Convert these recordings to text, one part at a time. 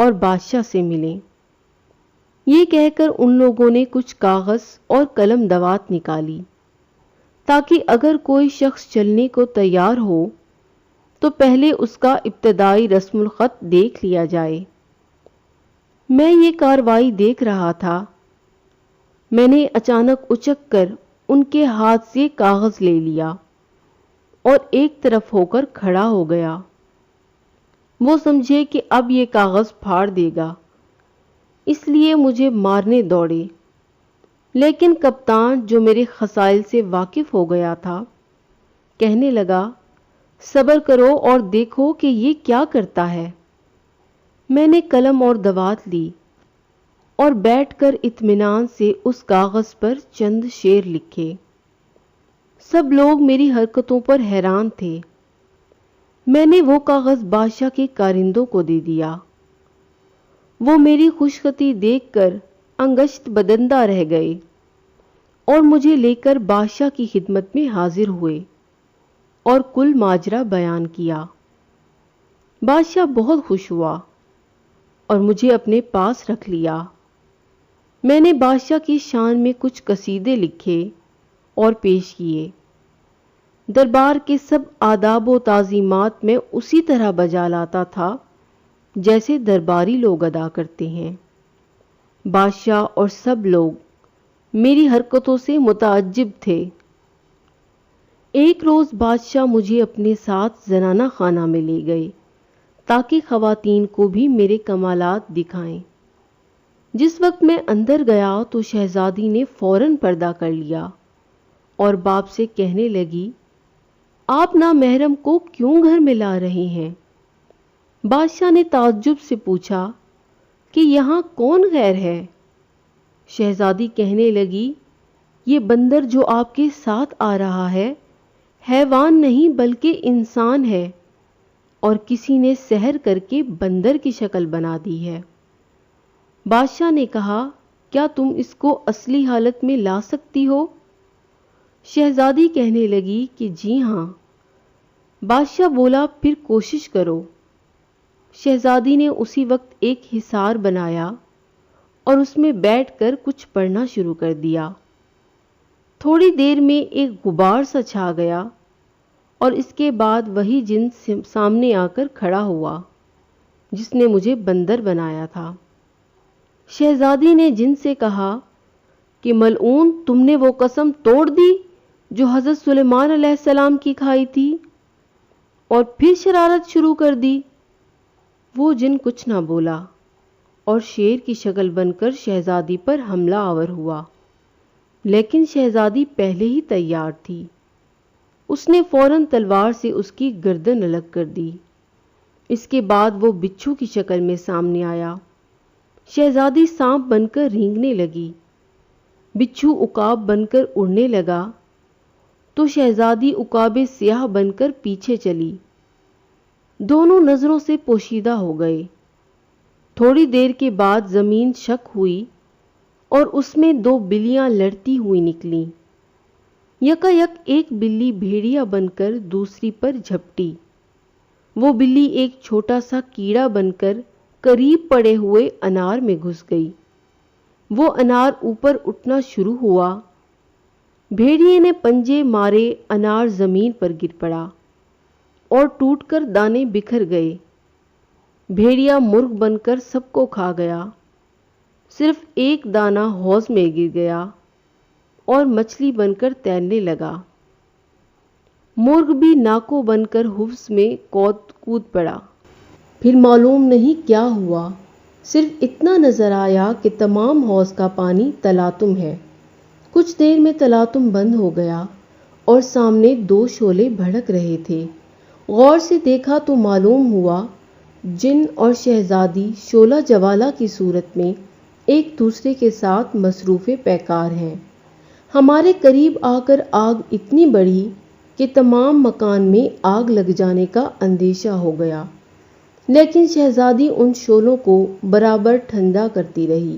اور بادشاہ سے ملیں۔ یہ کہہ کر ان لوگوں نے کچھ کاغذ اور قلم دوات نکالی تاکہ اگر کوئی شخص چلنے کو تیار ہو تو پہلے اس کا ابتدائی رسم الخط دیکھ لیا جائے۔ میں یہ کارروائی دیکھ رہا تھا، میں نے اچانک اچک کر ان کے ہاتھ سے کاغذ لے لیا اور ایک طرف ہو کر کھڑا ہو گیا۔ وہ سمجھے کہ اب یہ کاغذ پھاڑ دے گا، اس لیے مجھے مارنے دوڑے، لیکن کپتان جو میرے خصائل سے واقف ہو گیا تھا کہنے لگا، صبر کرو اور دیکھو کہ یہ کیا کرتا ہے۔ میں نے قلم اور دوات لی اور بیٹھ کر اطمینان سے اس کاغذ پر چند شعر لکھے۔ سب لوگ میری حرکتوں پر حیران تھے۔ میں نے وہ کاغذ بادشاہ کے کارندوں کو دے دیا۔ وہ میری خوشخطی دیکھ کر انگشت بدندہ رہ گئے اور مجھے لے کر بادشاہ کی خدمت میں حاضر ہوئے اور کل ماجرا بیان کیا۔ بادشاہ بہت خوش ہوا اور مجھے اپنے پاس رکھ لیا۔ میں نے بادشاہ کی شان میں کچھ قصیدے لکھے اور پیش کیے۔ دربار کے سب آداب و تعظیمات میں اسی طرح بجا لاتا تھا جیسے درباری لوگ ادا کرتے ہیں۔ بادشاہ اور سب لوگ میری حرکتوں سے متعجب تھے۔ ایک روز بادشاہ مجھے اپنے ساتھ زنانہ خانہ میں لے گئے تاکہ خواتین کو بھی میرے کمالات دکھائیں۔ جس وقت میں اندر گیا تو شہزادی نے فوراً پردہ کر لیا اور باپ سے کہنے لگی، آپ نامحرم کو کیوں گھر میں لا رہے ہیں؟ بادشاہ نے تعجب سے پوچھا کہ یہاں کون غیر ہے؟ شہزادی کہنے لگی، یہ بندر جو آپ کے ساتھ آ رہا ہے حیوان نہیں بلکہ انسان ہے، اور کسی نے سحر کر کے بندر کی شکل بنا دی ہے۔ بادشاہ نے کہا، کیا تم اس کو اصلی حالت میں لا سکتی ہو؟ شہزادی کہنے لگی کہ جی ہاں۔ بادشاہ بولا، پھر کوشش کرو۔ شہزادی نے اسی وقت ایک حصار بنایا اور اس میں بیٹھ کر کچھ پڑھنا شروع کر دیا۔ تھوڑی دیر میں ایک غبار سا چھا گیا اور اس کے بعد وہی جن سامنے آ کر کھڑا ہوا جس نے مجھے بندر بنایا تھا۔ شہزادی نے جن سے کہا کہ ملعون، تم نے وہ قسم توڑ دی جو حضرت سلیمان علیہ السلام کی کھائی تھی اور پھر شرارت شروع کر دی۔ وہ جن کچھ نہ بولا اور شیر کی شکل بن کر شہزادی پر حملہ آور ہوا، لیکن شہزادی پہلے ہی تیار تھی۔ اس نے فوراً تلوار سے اس کی گردن الگ کر دی۔ اس کے بعد وہ بچھو کی شکل میں سامنے آیا۔ شہزادی سانپ بن کر رینگنے لگی، بچھو عقاب بن کر اڑنے لگا تو شہزادی عقاب سیاہ بن کر پیچھے چلی۔ دونوں نظروں سے پوشیدہ ہو گئے۔ تھوڑی دیر کے بعد زمین شک ہوئی اور اس میں دو بلیاں لڑتی ہوئی نکلیں۔ یکایک ایک بلی بھیڑیا بن کر دوسری پر جھپٹی۔ وہ بلی ایک چھوٹا سا کیڑا بن کر قریب پڑے ہوئے انار میں گھس گئی۔ وہ انار اوپر اٹھنا شروع ہوا۔ بھیڑیے نے پنجے مارے، انار زمین پر گر پڑا اور ٹوٹ کر دانے بکھر گئے۔ بھیڑیا مرغ بن کر سب کو کھا گیا۔ صرف ایک دانہ حوض میں گر گیا اور مچھلی بن کر تیرنے لگا۔ مرغ بھی ناکو بن کر حوض میں کود پڑا۔ پھر معلوم نہیں کیا ہوا، صرف اتنا نظر آیا کہ تمام حوض کا پانی تلاطم ہے۔ کچھ دیر میں تلاطم بند ہو گیا اور سامنے دو شعلے بھڑک رہے تھے۔ غور سے دیکھا تو معلوم ہوا جن اور شہزادی شعلہ جوالا کی صورت میں ایک دوسرے کے ساتھ مصروف پیکار ہیں۔ ہمارے قریب آ کر آگ اتنی بڑھی کہ تمام مکان میں آگ لگ جانے کا اندیشہ ہو گیا، لیکن شہزادی ان شعلوں کو برابر ٹھنڈا کرتی رہی۔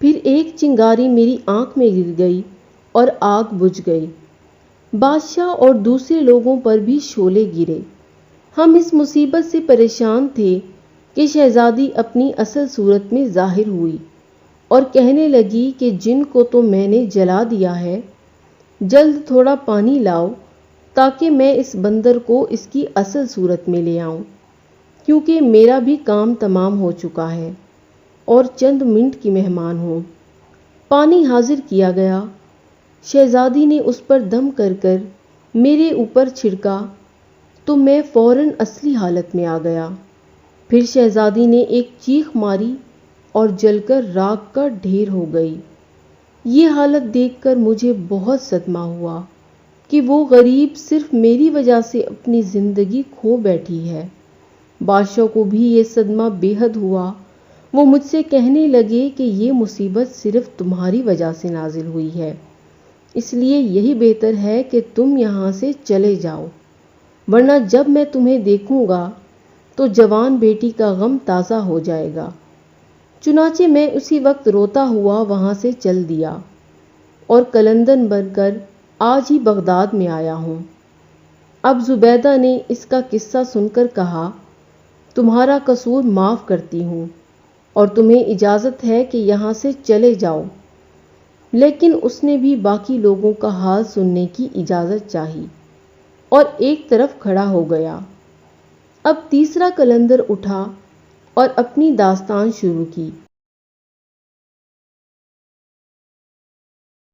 پھر ایک چنگاری میری آنکھ میں گر گئی اور آگ بجھ گئی۔ بادشاہ اور دوسرے لوگوں پر بھی شعلے گرے۔ ہم اس مصیبت سے پریشان تھے کہ شہزادی اپنی اصل صورت میں ظاہر ہوئی اور کہنے لگی کہ جن کو تو میں نے جلا دیا ہے، جلد تھوڑا پانی لاؤ تاکہ میں اس بندر کو اس کی اصل صورت میں لے آؤں، کیونکہ میرا بھی کام تمام ہو چکا ہے اور چند منٹ کی مہمان ہوں۔ پانی حاضر کیا گیا۔ شہزادی نے اس پر دم کر کر میرے اوپر چھڑکا تو میں فوراً اصلی حالت میں آ گیا۔ پھر شہزادی نے ایک چیخ ماری اور جل کر راکھ کا ڈھیر ہو گئی۔ یہ حالت دیکھ کر مجھے بہت صدمہ ہوا کہ وہ غریب صرف میری وجہ سے اپنی زندگی کھو بیٹھی ہے۔ بادشاہ کو بھی یہ صدمہ بے حد ہوا۔ وہ مجھ سے کہنے لگے کہ یہ مصیبت صرف تمہاری وجہ سے نازل ہوئی ہے، اس لیے یہی بہتر ہے کہ تم یہاں سے چلے جاؤ، ورنہ جب میں تمہیں دیکھوں گا تو جوان بیٹی کا غم تازہ ہو جائے گا۔ چنانچہ میں اسی وقت روتا ہوا وہاں سے چل دیا اور قلندر بن کر آج ہی بغداد میں آیا ہوں۔ اب زبیدہ نے اس کا قصہ سن کر کہا، تمہارا قصور معاف کرتی ہوں اور تمہیں اجازت ہے کہ یہاں سے چلے جاؤ۔ لیکن اس نے بھی باقی لوگوں کا حال سننے کی اجازت چاہی اور ایک طرف کھڑا ہو گیا۔ اب تیسرا قلندر اٹھا اور اپنی داستان شروع کی۔